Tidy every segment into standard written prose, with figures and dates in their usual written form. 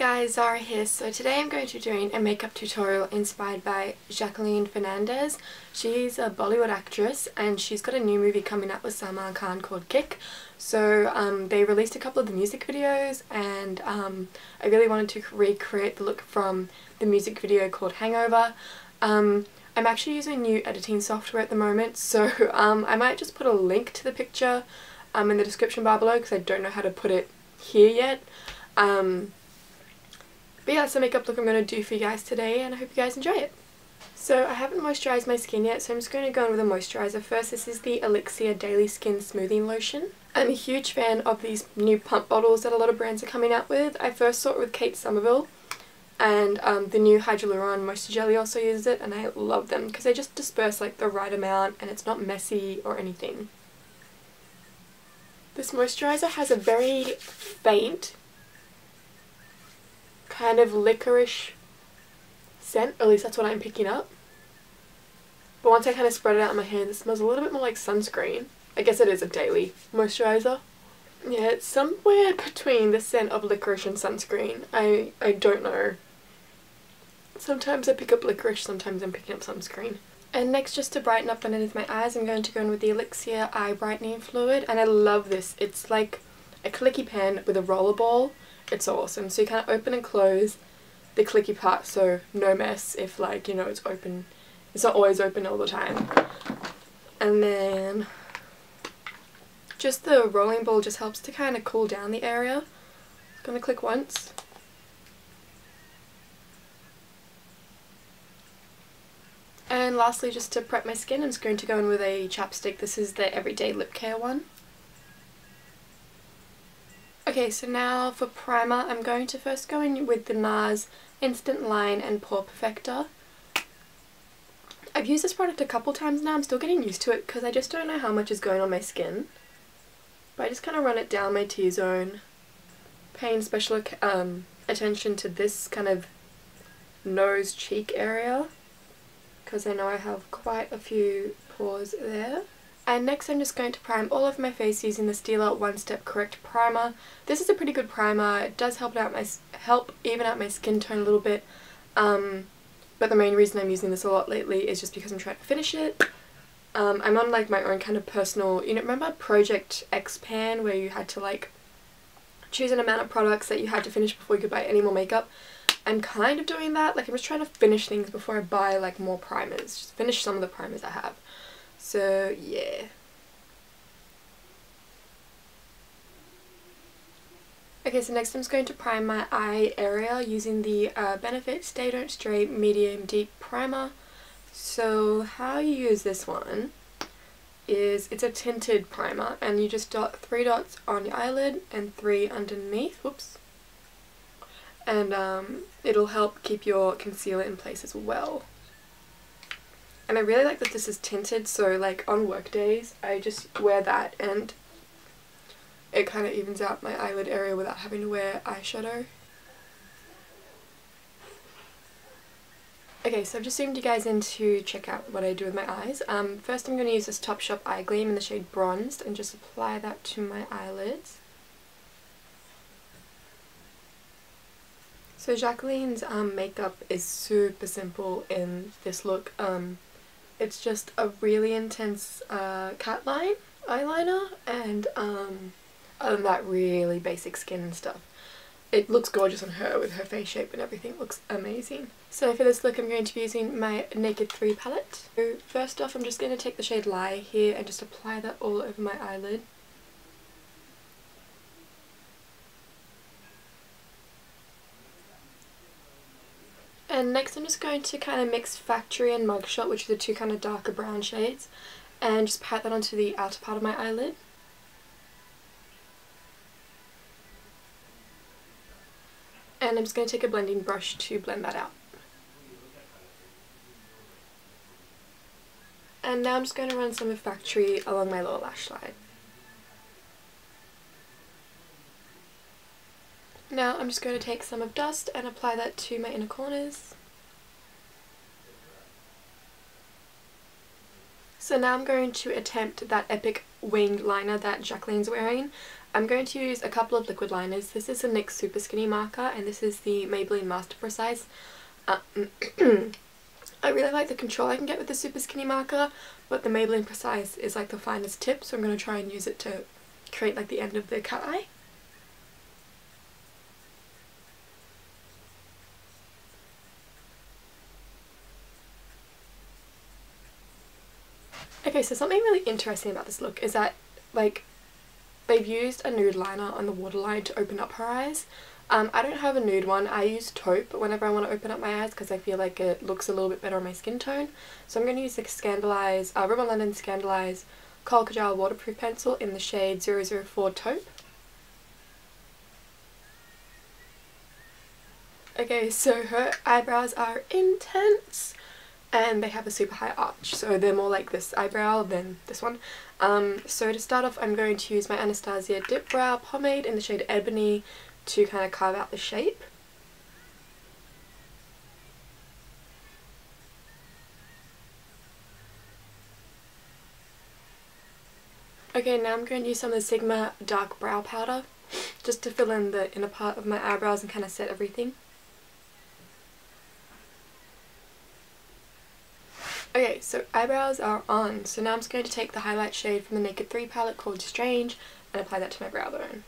guys, Zara here. So today I'm going to be doing a makeup tutorial inspired by Jacqueline Fernandez. She's a Bollywood actress and she's got a new movie coming out with Salman Khan called Kick. So they released a couple of the music videos and I really wanted to recreate the look from the music video called Hangover. I'm actually using new editing software at the moment, so I might just put a link to the picture in the description bar below because I don't know how to put it here yet. But yeah, that's the makeup look I'm going to do for you guys today, and I hope you guys enjoy it. So I haven't moisturised my skin yet, so I'm just going to go in with a moisturiser first. This is the Elixir Daily Skin Smoothing Lotion. I'm a huge fan of these new pump bottles that a lot of brands are coming out with. I first saw it with Kate Somerville, and the new Hyaluron Moisture Jelly also uses it, and I love them because they just disperse like the right amount and it's not messy or anything. This moisturiser has a very faint kind of licorice scent, at least that's what I'm picking up. But once I kind of spread it out on my hand, it smells a little bit more like sunscreen. I guess it is a daily moisturiser. Yeah, it's somewhere between the scent of licorice and sunscreen. I don't know. Sometimes I pick up licorice, sometimes I'm picking up sunscreen. And next, just to brighten up underneath my eyes, I'm going to go in with the Elixir Eye Brightening Fluid. And I love this. It's like a clicky pen with a roller ball. It's awesome. So you kind of open and close the clicky part, so no mess if, like, you know, it's open. It's not always open all the time. And then just the rolling ball just helps to kind of cool down the area. I'm going to click once. And lastly, just to prep my skin, I'm just going to go in with a chapstick. This is the Everyday Lip Care one. Okay, so now for primer, I'm going to first go in with the NARS Instant Line and Pore Perfector. I've used this product a couple times now. I'm still getting used to it because I just don't know how much is going on my skin. But I just kind of run it down my T-zone, paying special attention to this kind of nose cheek area because I know I have quite a few pores there. And next I'm just going to prime all of my face using the Stila One Step Correct Primer. This is a pretty good primer. It does help even out my skin tone a little bit. But the main reason I'm using this a lot lately is just because I'm trying to finish it. I'm on like my own kind of personal, you know, remember Project Xpan where you had to like choose an amount of products that you had to finish before you could buy any more makeup? I'm kind of doing that. Like I'm just trying to finish things before I buy like more primers. Just finish some of the primers I have. So yeah. Okay, so next I'm just going to prime my eye area using the Benefit Stay Don't Stray Medium Deep Primer. So how you use this one is it's a tinted primer and you just dot 3 dots on your eyelid and 3 underneath. Whoops. And it'll help keep your concealer in place as well. And I really like that this is tinted, so like on work days I just wear that and it kind of evens out my eyelid area without having to wear eyeshadow. Okay, so I've just zoomed you guys in to check out what I do with my eyes. First I'm going to use this Topshop Eye Gleam in the shade Bronzed and just apply that to my eyelids. So Jacqueline's makeup is super simple in this look. It's just a really intense cat line eyeliner and other than that, really basic skin and stuff. It looks gorgeous on her with her face shape and everything. It looks amazing. So for this look I'm going to be using my Naked 3 palette. So first off I'm just going to take the shade Lie here and just apply that all over my eyelid. And next I'm just going to kind of mix Factory and Mugshot, which are the two kind of darker brown shades, and just pat that onto the outer part of my eyelid. And I'm just going to take a blending brush to blend that out. And now I'm just going to run some of Factory along my lower lash line. Now I'm just going to take some of Dust and apply that to my inner corners. So now I'm going to attempt that epic winged liner that Jacqueline's wearing, I'm going to use a couple of liquid liners. This is the NYX Super Skinny marker, and this is the Maybelline Master Precise. I really like the control I can get with the Super Skinny marker, but the Maybelline Precise is like the finest tip, so I'm going to try and use it to create like the end of the cat eye. Okay, so something really interesting about this look is that like they've used a nude liner on the waterline to open up her eyes. I don't have a nude one. I use taupe whenever I want to open up my eyes because I feel like it looks a little bit better on my skin tone. So I'm going to use the Scandaleyes, Rimmel London Scandaleyes Kohl Kajal waterproof pencil in the shade 004 Taupe. Okay, so her eyebrows are intense and they have a super high arch, so they're more like this eyebrow than this one. So to start off, I'm going to use my Anastasia Dip Brow Pomade in the shade Ebony to kind of carve out the shape. Okay, now I'm going to use some of the Sigma Dark Brow Powder just to fill in the inner part of my eyebrows and kind of set everything. Okay, so eyebrows are on, so now I'm just going to take the highlight shade from the Naked 3 palette called Strange and apply that to my brow bone.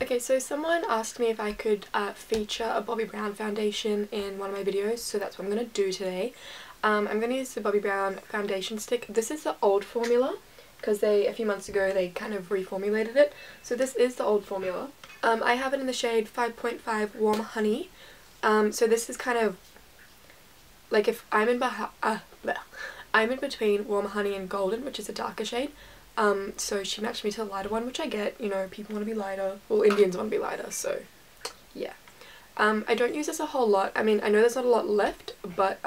Okay, so someone asked me if I could feature a Bobbi Brown foundation in one of my videos, so that's what I'm going to do today. I'm going to use the Bobbi Brown foundation stick. This is the old formula, because a few months ago they kind of reformulated it. So this is the old formula. I have it in the shade 5.5 Warm Honey. So this is kind of like if I'm in between Warm Honey and Golden, which is a darker shade. So she matched me to the lighter one, which I get, you know, people want to be lighter, well, Indians want to be lighter, so yeah. I don't use this a whole lot. I mean, I know there's not a lot left, but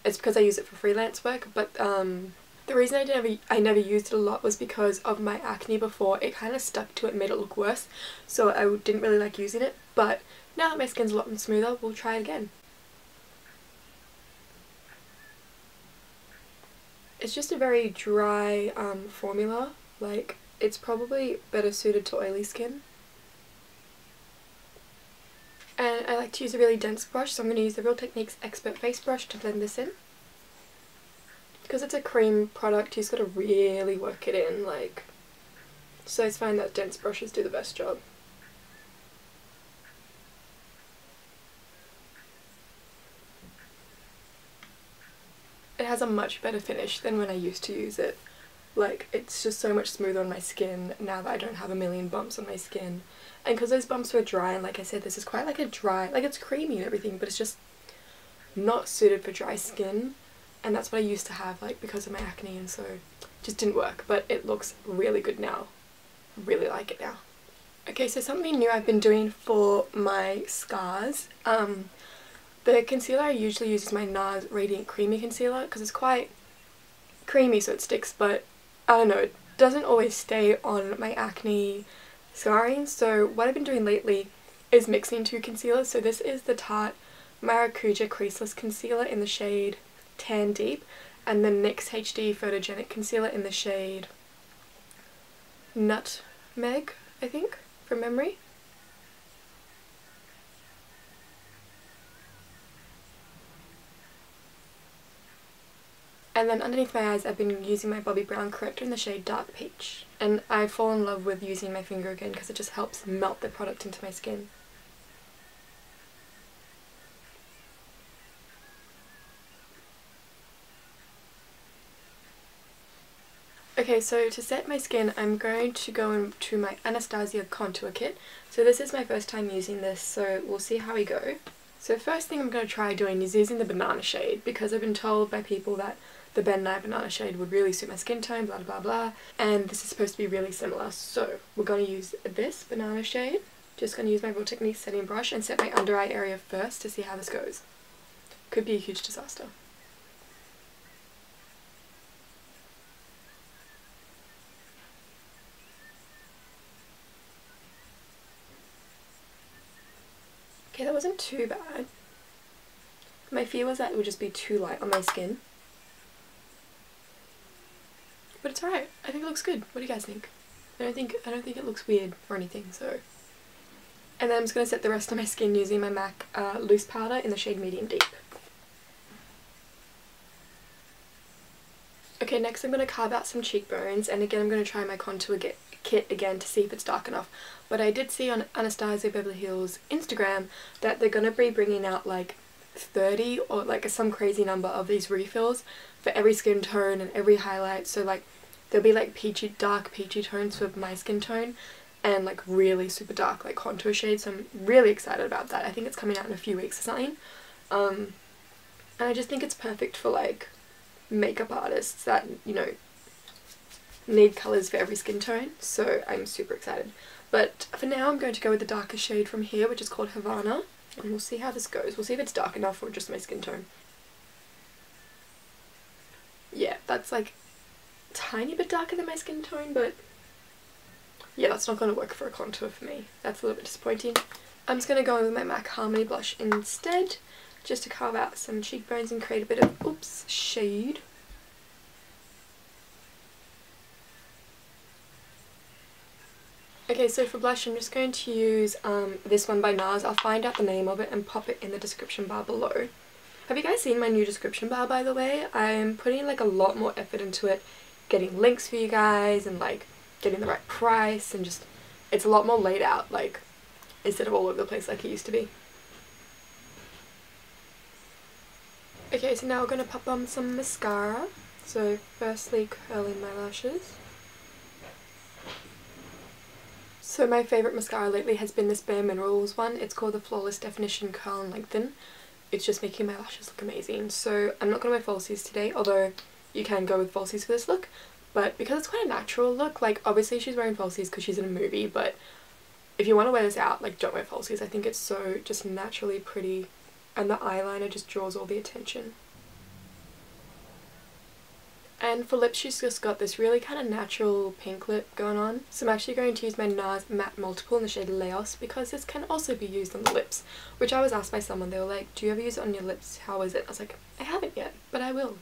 it's because I use it for freelance work, but the reason I never used it a lot was because of my acne before. It kind of stuck to it and made it look worse, so I didn't really like using it, but now that my skin's a lot smoother, we'll try it again. It's just a very dry formula. Like, it's probably better suited to oily skin. And I like to use a really dense brush, so I'm going to use the Real Techniques Expert Face Brush to blend this in. Because it's a cream product, you just got to really work it in, like. So I find that dense brushes do the best job. It has a much better finish than when I used to use it. Like, it's just so much smoother on my skin now that I don't have a million bumps on my skin. And because those bumps were dry, and like I said, this is quite like a dry, like it's creamy and everything, but it's just not suited for dry skin. And that's what I used to have, like, because of my acne, and so it just didn't work. But it looks really good now. Really like it now. Okay, so something new I've been doing for my scars. The concealer I usually use is my NARS Radiant Creamy Concealer because it's quite creamy, so it sticks, but I don't know, it doesn't always stay on my acne scarring. So what I've been doing lately is mixing two concealers. So this is the Tarte Maracuja Creaseless Concealer in the shade Tan Deep, and the NYX HD Photogenic Concealer in the shade Nutmeg, I think, from memory. And then underneath my eyes I've been using my Bobbi Brown corrector in the shade Dark Peach. And I've fallen in love with using my finger again because it just helps melt the product into my skin. Okay, so to set my skin, I'm going to go into my Anastasia Contour Kit. So this is my first time using this, so we'll see how we go. So first thing I'm going to try doing is using the banana shade, because I've been told by people that the Ben Nye banana shade would really suit my skin tone, blah blah blah, and this is supposed to be really similar. So we're going to use this banana shade. Just going to use my Real Techniques setting brush and set my under eye area first to see how this goes. Could be a huge disaster. Okay, that wasn't too bad. My fear was that it would just be too light on my skin. But it's alright. I think it looks good. What do you guys think? I don't think it looks weird or anything, so. And then I'm just going to set the rest of my skin using my MAC loose powder in the shade Medium Deep. Okay, next I'm going to carve out some cheekbones, and again I'm going to try my contour kit again to see if it's dark enough. But I did see on Anastasia Beverly Hills Instagram that they're going to be bringing out like 30 or like some crazy number of these refills for every skin tone and every highlight. So like there'll be like dark peachy tones for my skin tone and like really super dark like contour shades. So I'm really excited about that. I think it's coming out in a few weeks or something. And I just think it's perfect for like makeup artists that, you know, need colours for every skin tone. So I'm super excited. But for now I'm going to go with the darkest shade from here, which is called Havana. And we'll see how this goes. We'll see if it's dark enough or just my skin tone. Yeah, that's like a tiny bit darker than my skin tone, but yeah, that's not going to work for a contour for me. That's a little bit disappointing. I'm just going to go in with my MAC Harmony blush instead, just to carve out some cheekbones and create a bit of, oops, shade. Okay, so for blush I'm just going to use this one by NARS. I'll find out the name of it and pop it in the description bar below. Have you guys seen my new description bar, by the way? I'm putting like a lot more effort into it, getting links for you guys and like getting the right price, and just it's a lot more laid out, like instead of all over the place like it used to be. Okay, so now we're going to pop on some mascara. So firstly curling my lashes. So my favourite mascara lately has been this Bare Minerals one. It's called the Flawless Definition Curl and Lengthen. It's just making my lashes look amazing. So I'm not going to wear falsies today, although you can go with falsies for this look. But because it's quite a natural look, like obviously she's wearing falsies because she's in a movie, but if you want to wear this out, like don't wear falsies. I think it's so just naturally pretty, and the eyeliner just draws all the attention. And for lips, she's just got this really kind of natural pink lip going on. So I'm actually going to use my NARS Matte Multiple in the shade Laos, because this can also be used on the lips. Which I was asked by someone, they were like, do you ever use it on your lips? How is it? I was like, I haven't yet, but I will.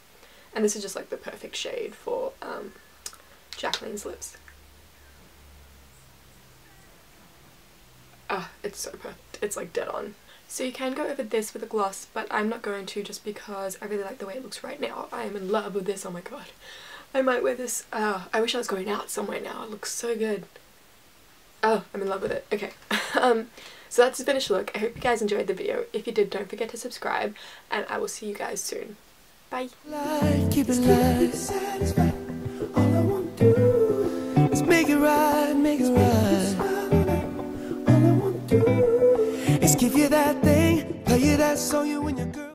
And this is just like the perfect shade for Jacqueline's lips. Ah, it's so perfect. It's like dead on. So you can go over this with a gloss, but I'm not going to, just because I really like the way it looks right now. I am in love with this, oh my god. I might wear this, I wish I was going out somewhere now, it looks so good. Oh, I'm in love with it. Okay, so that's the finished look. I hope you guys enjoyed the video. If you did, don't forget to subscribe, and I will see you guys soon. Bye. Keep it light. All I want to do is make it right, make it right. All I want to do is give you that thing, play you that song you when you're girl.